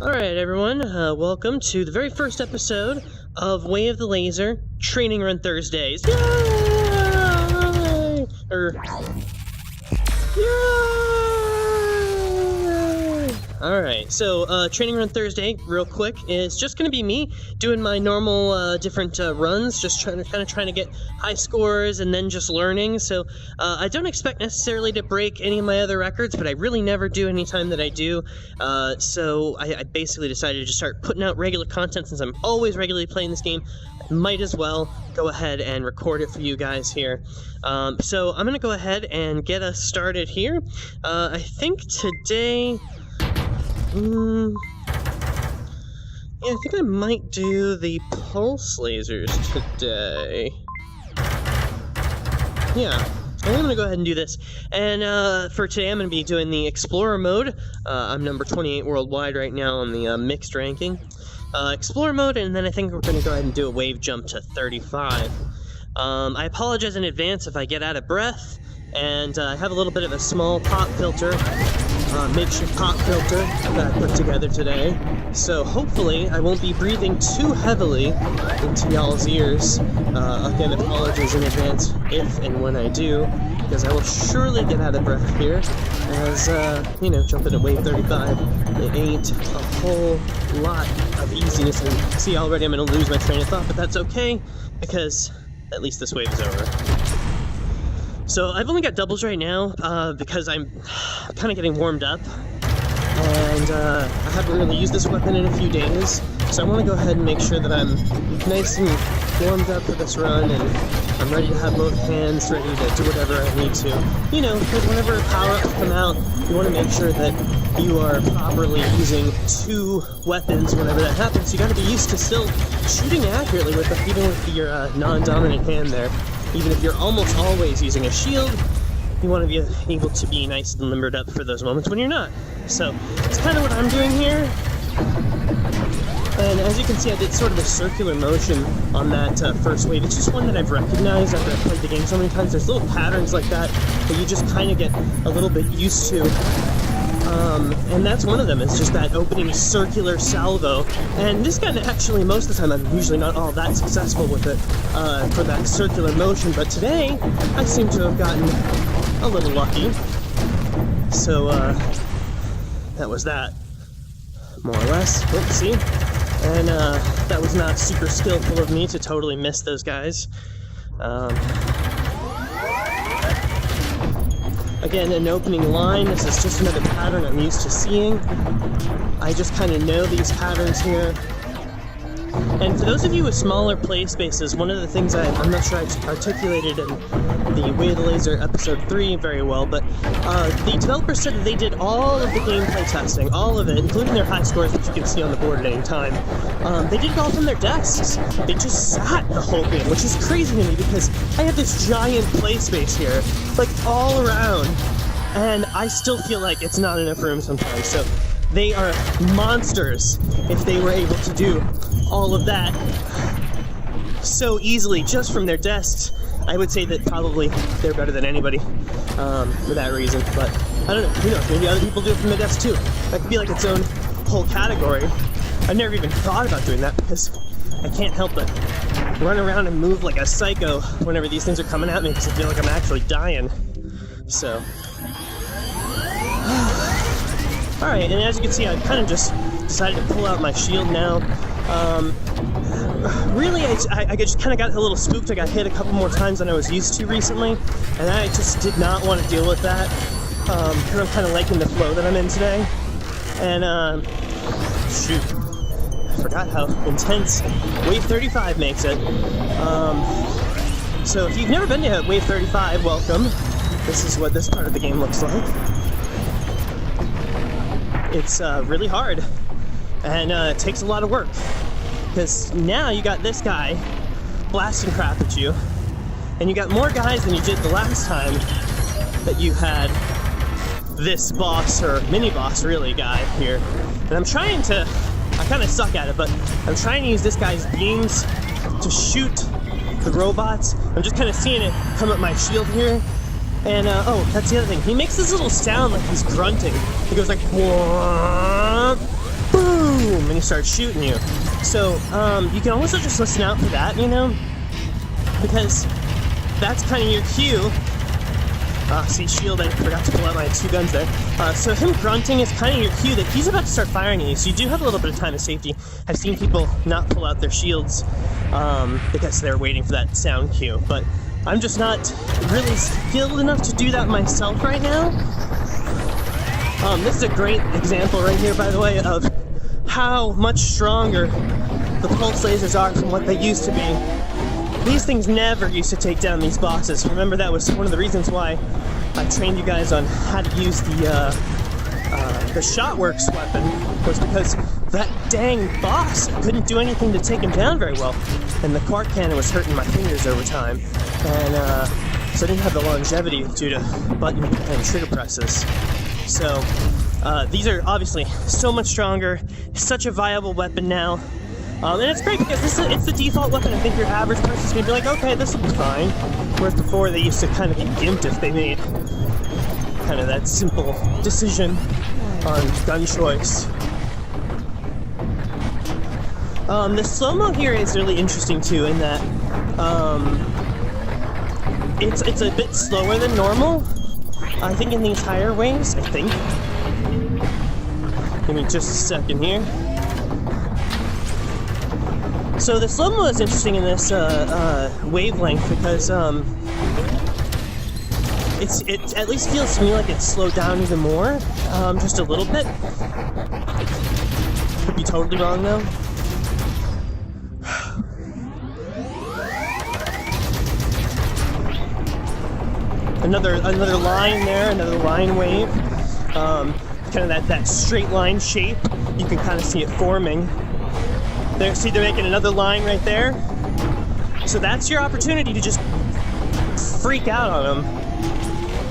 Alright everyone, welcome to the very first episode of Way of the Laser Training Run Thursdays. Yay! Yay! Alright, so Training Run Thursday, real quick, is just going to be me doing my normal different runs, just trying to get high scores and then just learning. So I don't expect necessarily to break any of my other records, but I really never do any time that I do. So I basically decided to just start putting out regular content since I'm always regularly playing this game. I might as well go ahead and record it for you guys here. So I'm going to go ahead and get us started here. I think today... yeah, I think I might do the pulse lasers today. Yeah, I'm going to go ahead and do this. And for today, I'm going to be doing the Explorer mode. I'm number 28 worldwide right now on the mixed ranking. Explorer mode, and then I think we're going to go ahead and do a wave jump to 35. I apologize in advance if I get out of breath, and I have a little bit of a small pop filter. Makeshift pop filter that I put together today, so hopefully I won't be breathing too heavily into y'all's ears. Again, apologies in advance if and when I do, because I will surely get out of breath here, as, you know, jumping at wave 35, it ain't a whole lot of easiness, and see, already I'm going to lose my train of thought, but that's okay, because at least this wave is over. So I've only got doubles right now because I'm kind of getting warmed up, and I haven't really used this weapon in a few days, so I want to go ahead and make sure that I'm nice and warmed up for this run, and I'm ready to have both hands ready to do whatever I need to. You know, because whenever power-ups come out, you want to make sure that you are properly using two weapons whenever that happens. You got to be used to still shooting accurately with even with your non-dominant hand there. Even if you're almost always using a shield, you want to be able to be nice and limbered up for those moments when you're not. So, it's kind of what I'm doing here. And as you can see, I did sort of a circular motion on that first wave. It's just one that I've recognized after I've played the game so many times. There's little patterns like that that you just kind of get a little bit used to. And that's one of them, is just that opening circular salvo. And this gun, actually, most of the time, I'm usually not all that successful with it for that circular motion, but today, I seem to have gotten a little lucky. So, that was that, more or less. Let's see. And, that was not super skillful of me to totally miss those guys. Again, an opening line, this is just another pattern I'm used to seeing. I just kind of know these patterns here. And for those of you with smaller play spaces, one of the things I'm not sure I articulated in the Way of the Laser episode 3 very well, but the developers said that they did all of the gameplay testing, all of it, including their high scores, which you can see on the board at any time. They did it all from their desks. They just sat the whole game, which is crazy to me because I have this giant play space here, like all around, and I still feel like it's not enough room sometimes. So they are monsters if they were able to do all of that so easily just from their desks. I would say that probably they're better than anybody for that reason, but I don't know, who knows, maybe other people do it from the desk too. That could be like its own whole category. I've never even thought about doing that because I can't help but run around and move like a psycho whenever these things are coming at me because I feel like I'm actually dying. So, alright, and as you can see, I kind of just decided to pull out my shield now. Really, I just kind of got a little spooked. I got hit a couple more times than I was used to recently, and I just did not want to deal with that, because I'm kind of liking the flow that I'm in today. And, shoot, I forgot how intense Wave 35 makes it. So if you've never been to Wave 35, welcome. This is what this part of the game looks like. It's really hard, and it takes a lot of work, because now you got this guy blasting crap at you, and you got more guys than you did the last time that you had this boss, or mini-boss really, guy here. And I'm trying to, I kind of suck at it, but I'm trying to use this guy's beams to shoot the robots. I'm just kind of seeing it come at my shield here, And, oh, that's the other thing. He makes this little sound like he's grunting. He goes like, whoop, boom. start shooting you. So you can also just listen out for that, you know, because that's kind of your cue. See, shield, I forgot to pull out my 2 guns there. So him grunting is kind of your cue that he's about to start firing at you, so you do have a little bit of time of safety. I've seen people not pull out their shields because they're waiting for that sound cue, but I'm just not really skilled enough to do that myself right now. This is a great example right here, by the way, of how much stronger the pulse lasers are from what they used to be. These things never used to take down these bosses. Remember, that was one of the reasons why I trained you guys on how to use the Shotworks weapon, was because that dang boss couldn't do anything to take him down very well. And the Quark cannon was hurting my fingers over time. And so I didn't have the longevity due to button and trigger presses. So these are obviously so much stronger, such a viable weapon now. And it's great because it's the default weapon. I think your average person's gonna be like, okay, this will be fine. Whereas before they used to kind of get gimped if they made kind of that simple decision on gun choice. The slow-mo here is really interesting too, in that it's a bit slower than normal. I think in these higher waves, I think. Give me just a second here. So the slow-mo is interesting in this wavelength because it at least feels to me like it's slowed down even more, just a little bit. Could be totally wrong though. Another line there, another line wave. Kind of that straight line shape. You can kind of see it forming. There, see, they're making another line right there. So that's your opportunity to just freak out on them.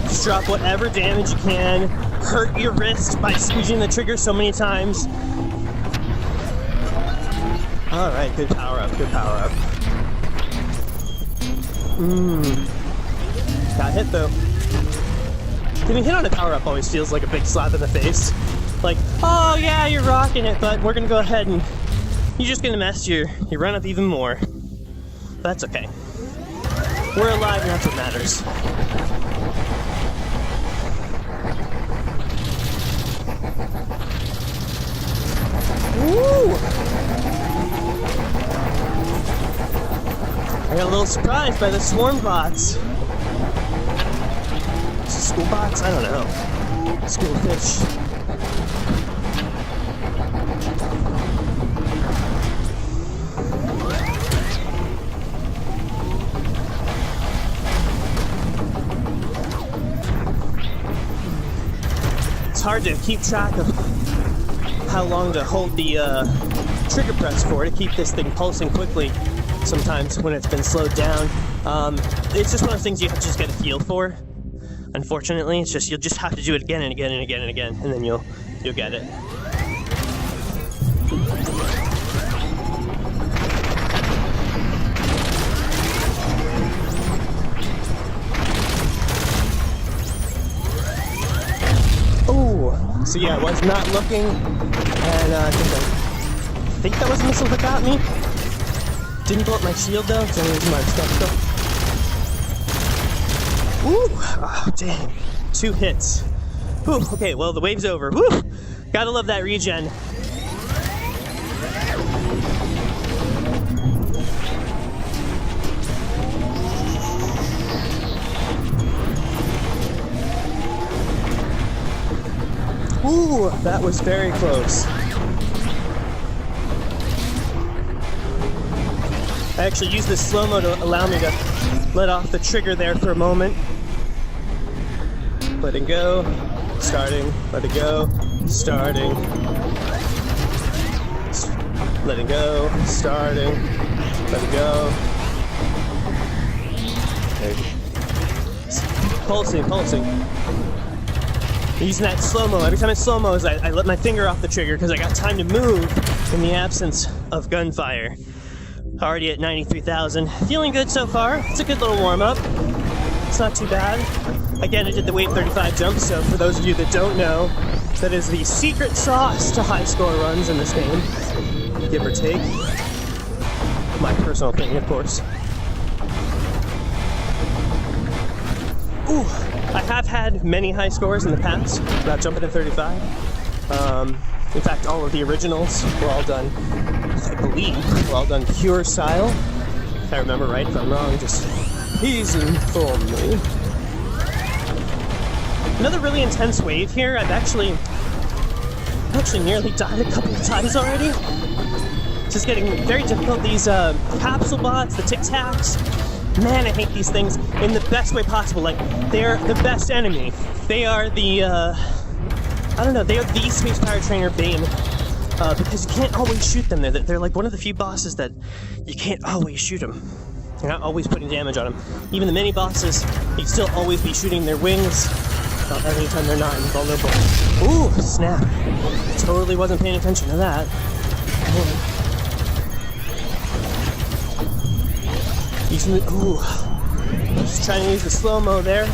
Just drop whatever damage you can. Hurt your wrist by squeezing the trigger so many times. Alright, good power up, good power up. Got hit though. Getting hit on a power up always feels like a big slap in the face. Like, oh yeah, you're rocking it, but we're gonna go ahead and you're just gonna mess your run up even more. That's okay. We're alive and that's what matters. Woo! I got a little surprised by the swarm bots. School bots? I don't know. School fish. It's hard to keep track of how long to hold the trigger press for to keep this thing pulsing quickly sometimes when it's been slowed down. It's just one of those things you have to just get a feel for. Unfortunately, it's just you'll just have to do it again and again and again and again, and then you'll get it. Oh, so yeah, I was not looking, and I think that was a missile that got me. Didn't blow up my shield though, because I used my stuff. Ooh! Oh, dang. 2 hits. Whew, okay, well, the wave's over. Woo! Gotta love that regen. Ooh, that was very close. I actually used this slow-mo to allow me to let off the trigger there for a moment. Letting go, starting, letting go, starting. Letting go, starting, letting go. Pulsing, pulsing. Using that slow-mo. Every time I slow-mo, I let my finger off the trigger because I got time to move in the absence of gunfire. Already at 93,000. Feeling good so far. It's a good little warm-up. It's not too bad. Again, I did the Wave 35 jump, so for those of you that don't know, That is the secret sauce to high score runs in this game, give or take. My personal opinion, of course. Ooh, I have had many high scores in the past, without jumping to 35. In fact, all of the originals were all done, I believe, were all done pure style. If I remember right, if I'm wrong, just please inform me. Another really intense wave here. I've actually nearly died a couple of times already. Just getting very difficult. These capsule bots, the Tic Tacs. Man, I hate these things in the best way possible. Like, they're the best enemy. They are the, I don't know, they are the Space Pirate Trainer Bane. Because you can't always shoot them. They're like one of the few bosses that you can't always shoot them. You're not always putting damage on them. Even the mini bosses, you still always be shooting their wings. Not every time they're not invulnerable. Ooh, snap. Totally wasn't paying attention to that. Using the, ooh. Just trying to use the slow-mo there.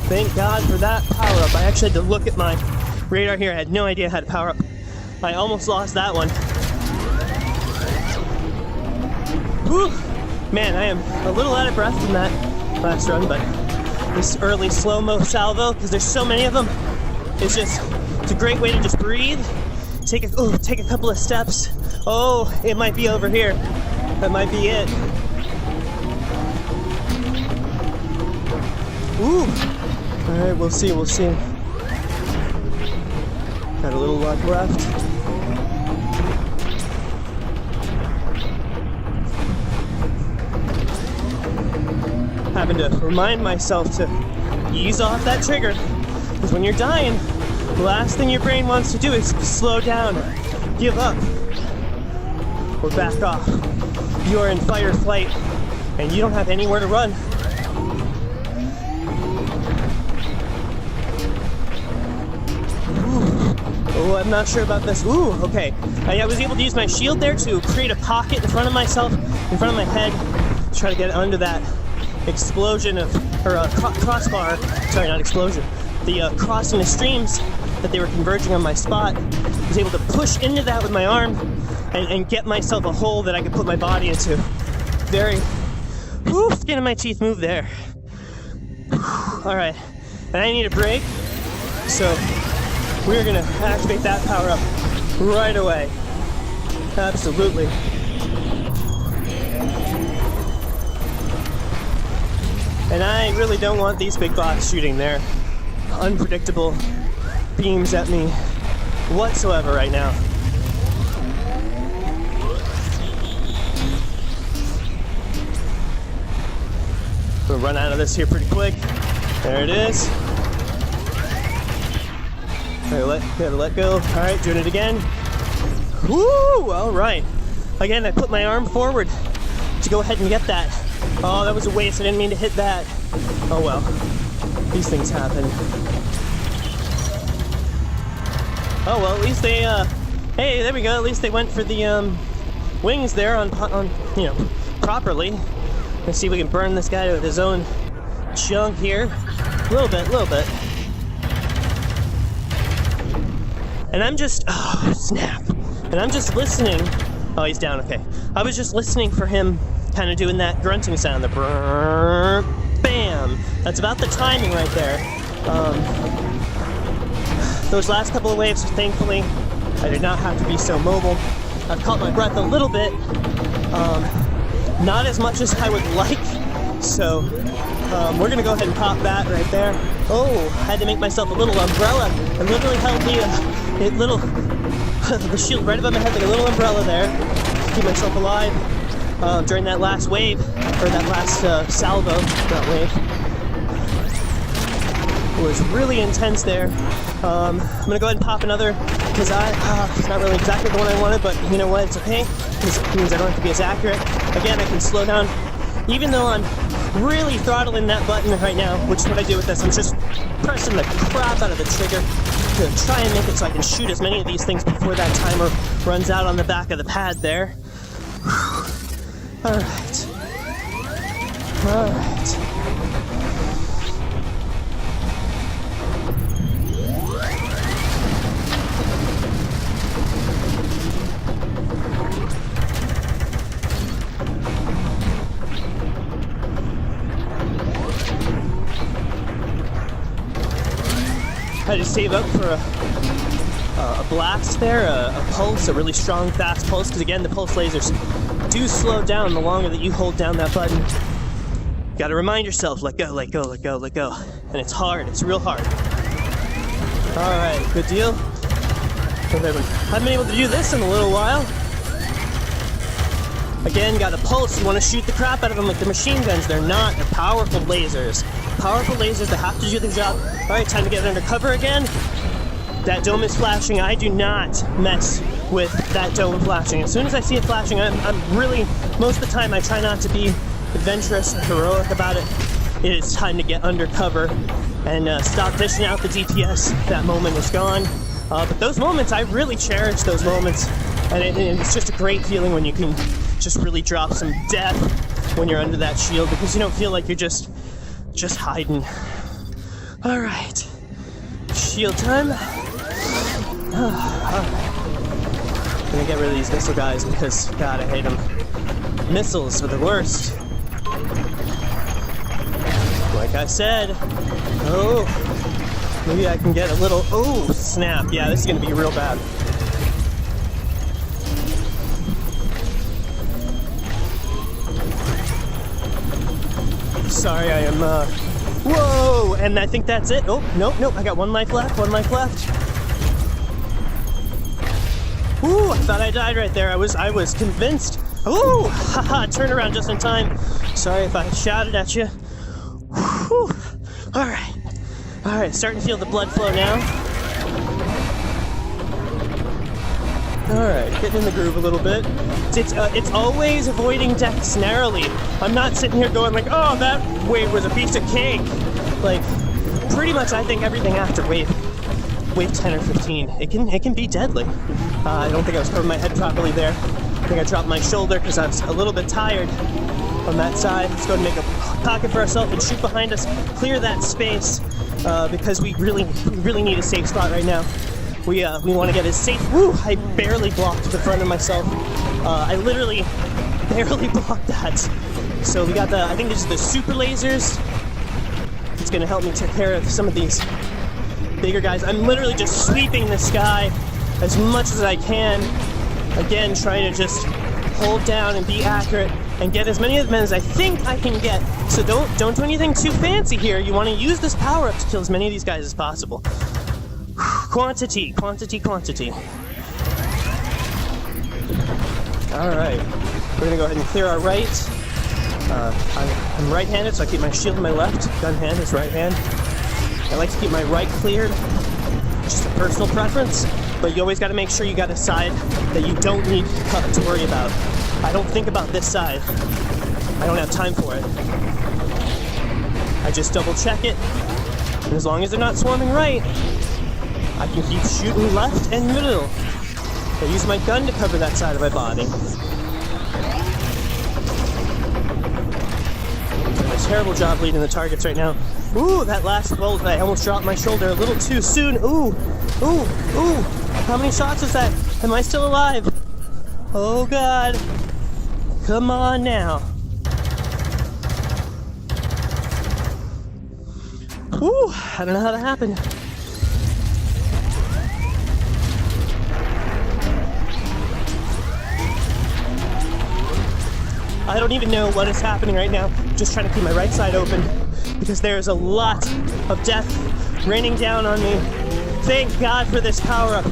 Thank God for that power-up. I actually had to look at my radar here. I had no idea how to power up. I almost lost that one. Whew. Man, I am a little out of breath from that last run, but this early slow-mo salvo, because there's so many of them, it's a great way to just breathe, take a couple of steps. Oh, it might be over here. That might be it. Ooh. Alright, we'll see. Got a little luck left. Having to remind myself to ease off that trigger, because when you're dying, the last thing your brain wants to do is slow down, give up, or back off. You are in fight or flight, and you don't have anywhere to run. Oh, I'm not sure about this. Ooh, okay. I was able to use my shield there to create a pocket in front of myself, in front of my head, to try to get under that explosion of, or crossbar, sorry, not explosion, the crossing the streams that they were converging on my spot. I was able to push into that with my arm and get myself a hole that I could put my body into. Very, whew, skin of my teeth move there. Alright, and I need a break, so we're gonna activate that power up right away. Absolutely. And I really don't want these big bots shooting their unpredictable beams at me whatsoever right now. We'll run out of this here pretty quick. There it is. Gotta let go. Alright, doing it again. Woo! Alright. Again, I put my arm forward to go ahead and get that. Oh, that was a waste. I didn't mean to hit that. Oh well. These things happen. Oh well, at least they, hey, there we go. At least they went for the, wings there on, you know, properly. Let's see if we can burn this guy with his own junk here. A little bit. And I'm just, oh, snap. And I'm just listening. Oh, he's down, okay. I was just listening for him kind of doing that grunting sound, the brrrr, bam. That's about the timing right there. Those last couple of waves, thankfully, I did not have to be so mobile. I've caught my breath a little bit. Not as much as I would like. So, we're gonna go ahead and pop that right there. Oh, I had to make myself a little umbrella. I literally held the shield right above my head like a little umbrella there to keep myself alive during that last wave, or that last salvo, that wave. It was really intense there. I'm gonna go ahead and pop another, because it's not really exactly the one I wanted, but you know what, it's okay, because it means I don't have to be as accurate. Again, I can slow down, even though I'm really throttling that button right now, which is what I do with this. I'm just pressing the crap out of the trigger to try and make it so I can shoot as many of these things before that timer runs out on the back of the pad there. Alright. Alright. I just save up for a blast there, a pulse, a really strong, fast pulse, because again, the pulse lasers do slow down the longer that you hold down that button. You gotta remind yourself, let go, let go, let go, let go. And it's hard, it's real hard. Alright, good deal. Haven't been able to do this in a little while. Again, got a pulse, you want to shoot the crap out of them like the machine guns. They're not, they're powerful lasers. Powerful lasers that have to do the job. Alright, time to get under cover again. That dome is flashing. I do not mess with that dome flashing. As soon as I see it flashing, I'm really, most of the time I try not to be adventurous or heroic about it. It is time to get under cover and stop dishing out the DPS. That moment is gone. But those moments, I really cherish those moments. And it's just a great feeling when you can just really drop some depth when you're under that shield, because you don't feel like you're just hiding. Alright. Shield time. Alright. I'm gonna get rid of these missile guys because, God, I hate them. Missiles are the worst. Like I said. Oh. Maybe I can get a little... Oh, snap. Yeah, this is gonna be real bad. Sorry, I am, Whoa! And I think that's it. Oh, nope, I got one life left, Ooh, I thought I died right there. I was convinced. Ooh! Haha, turn around just in time. Sorry if I shouted at you. Whew. Alright, starting to feel the blood flow now. Alright, getting in the groove a little bit. It's always avoiding deaths narrowly. I'm not sitting here going like, oh, that wave was a piece of cake. Like, pretty much I think everything after wave 10 or 15, it can be deadly. I don't think I was covering my head properly there. I think I dropped my shoulder because I was a little bit tired on that side. Let's go and make a pocket for ourselves and shoot behind us, clear that space, because we really need a safe spot right now. We want to get as safe. Woo! I barely blocked the front of myself. I literally barely blocked that. So we got I think this is the super lasers. It's going to help me take care of some of these bigger guys. I'm literally just sweeping the sky as much as I can. Again, trying to just hold down and be accurate and get as many of them as I think I can get. So don't do anything too fancy here. You want to use this power up to kill as many of these guys as possible. Quantity. Alright, we're gonna go ahead and clear our right. I'm right-handed, so I keep my shield in my left. Gun hand is right hand. I like to keep my right cleared. Just a personal preference, but you always gotta make sure you got a side that you don't need to worry about. I don't think about this side. I don't have time for it. I just double check it, and as long as they're not swarming right, I can keep shooting left and middle. I use my gun to cover that side of my body. Doing a terrible job leading the targets right now. Ooh, that last well, I almost dropped my shoulder a little too soon. Ooh. How many shots was that? Am I still alive? Oh God. Come on now. Ooh, I don't know how that happened. I don't even know what is happening right now. Just trying to keep my right side open because there's a lot of death raining down on me. Thank God for this power-up.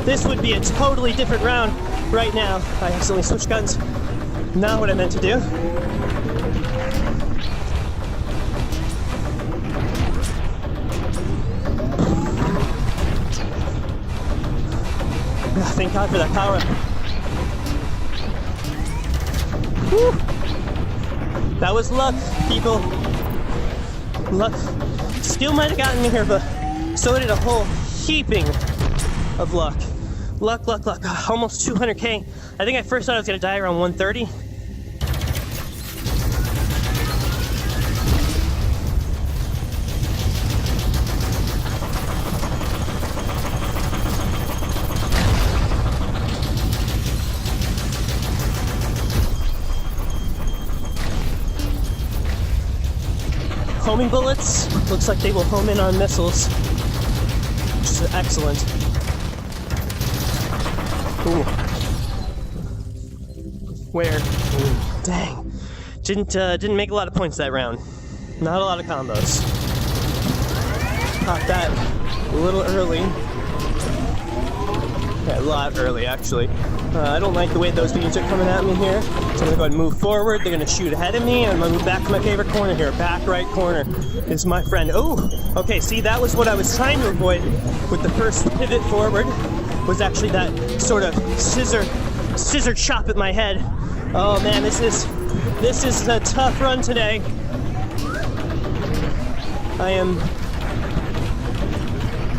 This would be a totally different round right now. I accidentally switched guns. Not what I meant to do. Thank God for that power-up. Whew. That was luck, people. Luck. Skill might have gotten me here, but so did a whole heaping of luck. Luck. Almost 200k I think I first thought I was gonna die around 130. Homing bullets, looks like they will home in on missiles, which is excellent. Ooh. Where? Ooh, dang. Didn't make a lot of points that round. Not a lot of combos. Caught that a little early. Yeah, a lot early, actually. I don't like the way those beams are coming at me here. So I'm gonna go ahead and move forward. They're gonna shoot ahead of me, and I'm gonna move back to my favorite corner here. Back right corner is my friend. Oh, okay, see, that was what I was trying to avoid with the first pivot forward, was actually that sort of scissor chop at my head. Oh man, this is a tough run today. I am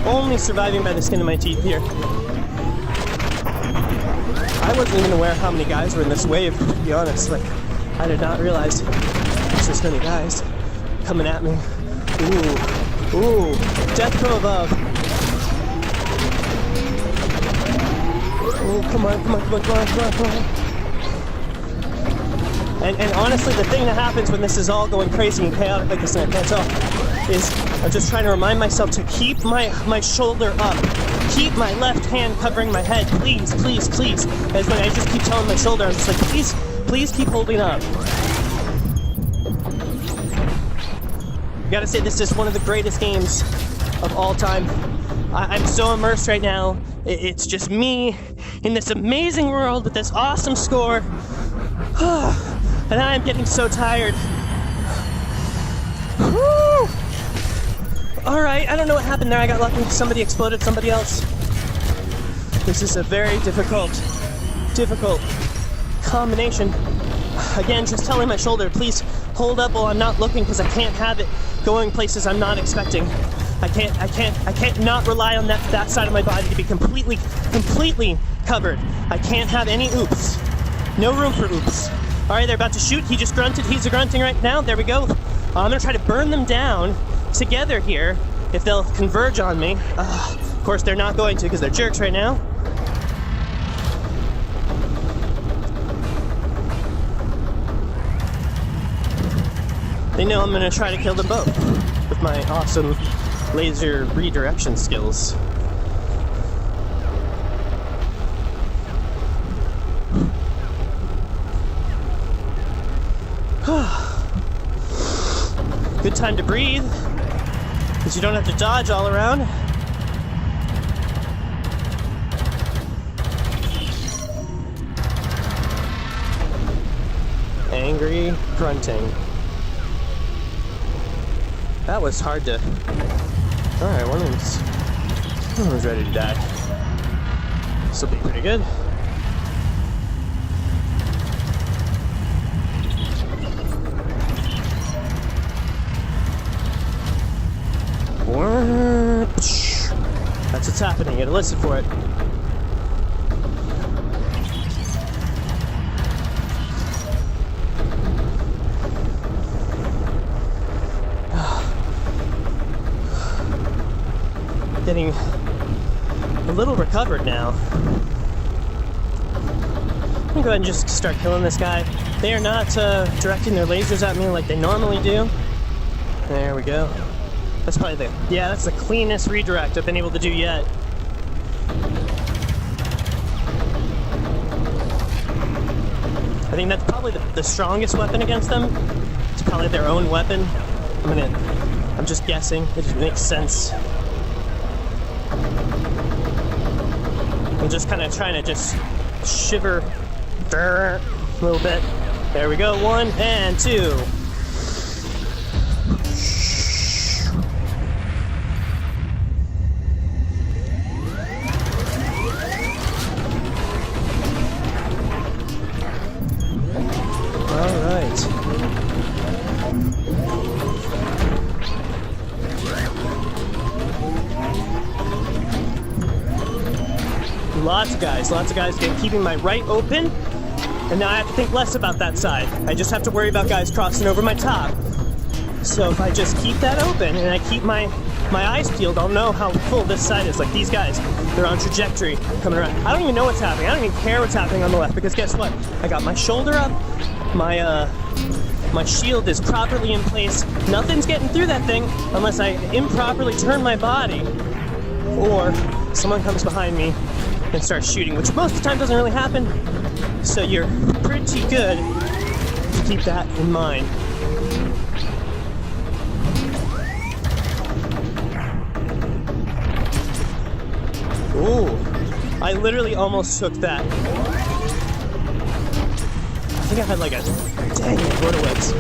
only surviving by the skin of my teeth here. I wasn't even aware how many guys were in this wave, to be honest. Like, I did not realize there's this many guys coming at me. Ooh, death from above. Oh, come on. And honestly, the thing that happens when this is all going crazy and chaotic like this, and I can't tell, is I'm just trying to remind myself to keep my shoulder up. Keep my left hand covering my head, please. As when I just keep telling my shoulder, I'm just like, please keep holding up. Gotta say, this is one of the greatest games of all time. I'm so immersed right now. It's just me in this amazing world with this awesome score. And I'm getting so tired. Woo! Alright, I don't know what happened there. I got lucky. Somebody exploded somebody else. This is a very difficult combination. Again, just telling my shoulder, please hold up while I'm not looking, because I can't have it going places I'm not expecting. I can't not rely on that side of my body to be completely covered. I can't have any oops. No room for oops. Alright, they're about to shoot. He just grunted. He's grunting right now. There we go. I'm gonna try to burn them down together here if they'll converge on me. Of course, they're not going to, because they're jerks right now. They know I'm gonna try to kill them both with my awesome laser redirection skills. Good time to breathe, because you don't have to dodge all around. Angry grunting. That was hard to... Alright, one of them's ready to die. This will be pretty good. That's what's happening. You gotta listen for it. Getting a little recovered now. I'm gonna go ahead and just start killing this guy. They are not directing their lasers at me like they normally do. There we go. That's probably that's the cleanest redirect I've been able to do yet. I think that's probably the strongest weapon against them. It's probably their own weapon. I'm just guessing. It just makes sense. I'm just kind of trying to just shiver a little bit. There we go. 1 and 2. Lots of guys keeping my right open, and now I have to think less about that side. I just have to worry about guys crossing over my top. So if I just keep that open and I keep my eyes peeled, I'll know how full this side is. Like these guys, they're on trajectory coming around. I don't even know what's happening. I don't even care what's happening on the left, because guess what? I got my shoulder up, my shield is properly in place. Nothing's getting through that thing unless I improperly turn my body, or someone comes behind me and starts shooting, which most of the time doesn't really happen. So you're pretty good to keep that in mind. Ooh, I literally almost took that. I think I had like a dang it, Borderwoods.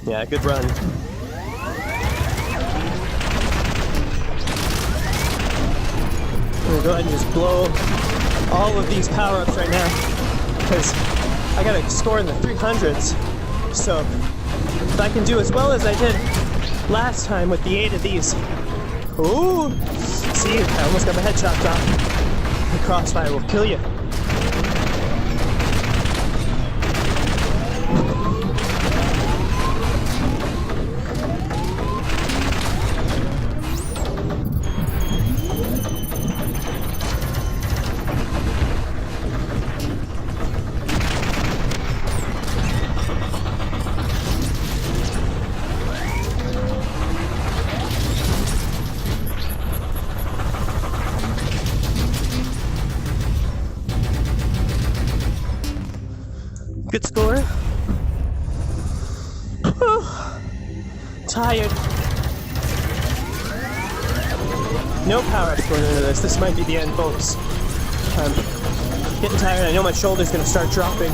Yeah, good run. I'm gonna go ahead and just blow all of these power-ups right now, because I gotta score in the 300s. So if I can do as well as I did last time with the 8 of these. Ooh! See, I almost got my head chopped off. The crossfire will kill you. Good score. Whew. Tired. No power-ups going into this. This might be the end, folks. I'm getting tired. I know my shoulder's gonna start dropping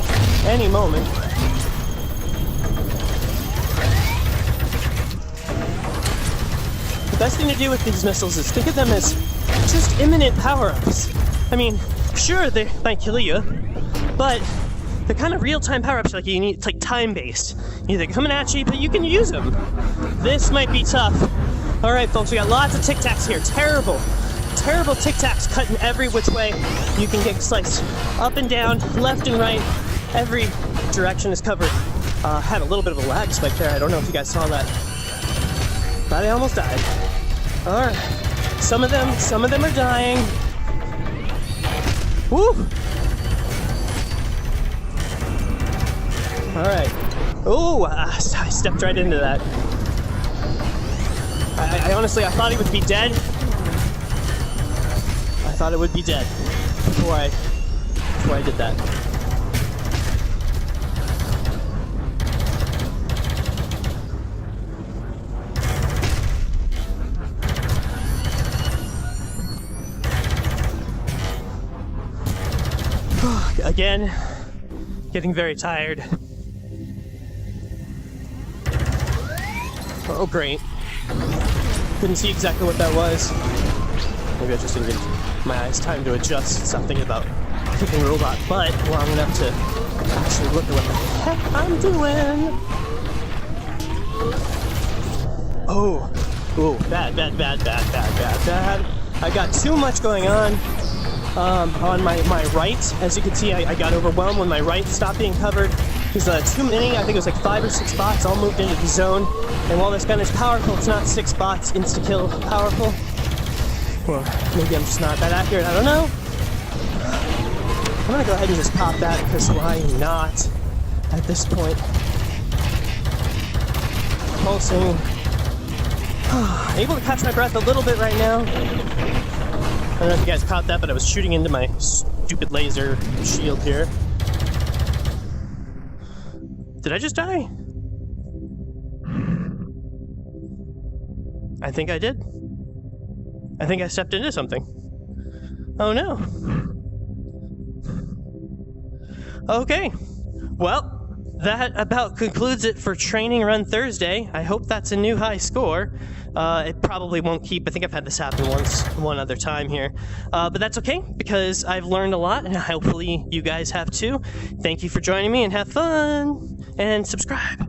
any moment. The best thing to do with these missiles is think of them as just imminent power-ups. I mean, sure, they might kill you, but they're kind of real-time power-ups. Like you need, it's like time-based. They're coming at you, but you can use them. This might be tough. All right, folks, we got lots of tic-tacs here. Terrible tic-tacs cutting every which way. You can get sliced up and down, left and right. Every direction is covered. Had a little bit of a lag spike there. I don't know if you guys saw that, but I almost died. All right, some of them are dying. Woo! All right. Oh, I stepped right into that. I honestly, I thought he would be dead. I thought it would be dead before I did that. Again, getting very tired. Oh, great. Couldn't see exactly what that was. Maybe I just didn't give my eyes time to adjust something about kicking robot butt long enough to actually look at what the heck I'm doing. Oh, bad. I got too much going on my right. As you can see, I got overwhelmed when my right stopped being covered. There's too many, I think it was like 5 or 6 bots all moved into the zone. And while this gun is powerful, it's not 6 bots insta-kill powerful. Well, maybe I'm just not that accurate, I don't know. I'm gonna go ahead and just pop that, because why not at this point? Pulsing. Able to catch my breath a little bit right now. I don't know if you guys caught that, but I was shooting into my stupid laser shield here. Did I just die? I think I did. I think I stepped into something. Oh no. Okay. Well, that about concludes it for Training Run Thursday. I hope that's a new high score. It probably won't keep. I think I've had this happen one other time here. But that's okay, because I've learned a lot, and hopefully you guys have too. Thank you for joining me, and have fun! And subscribe.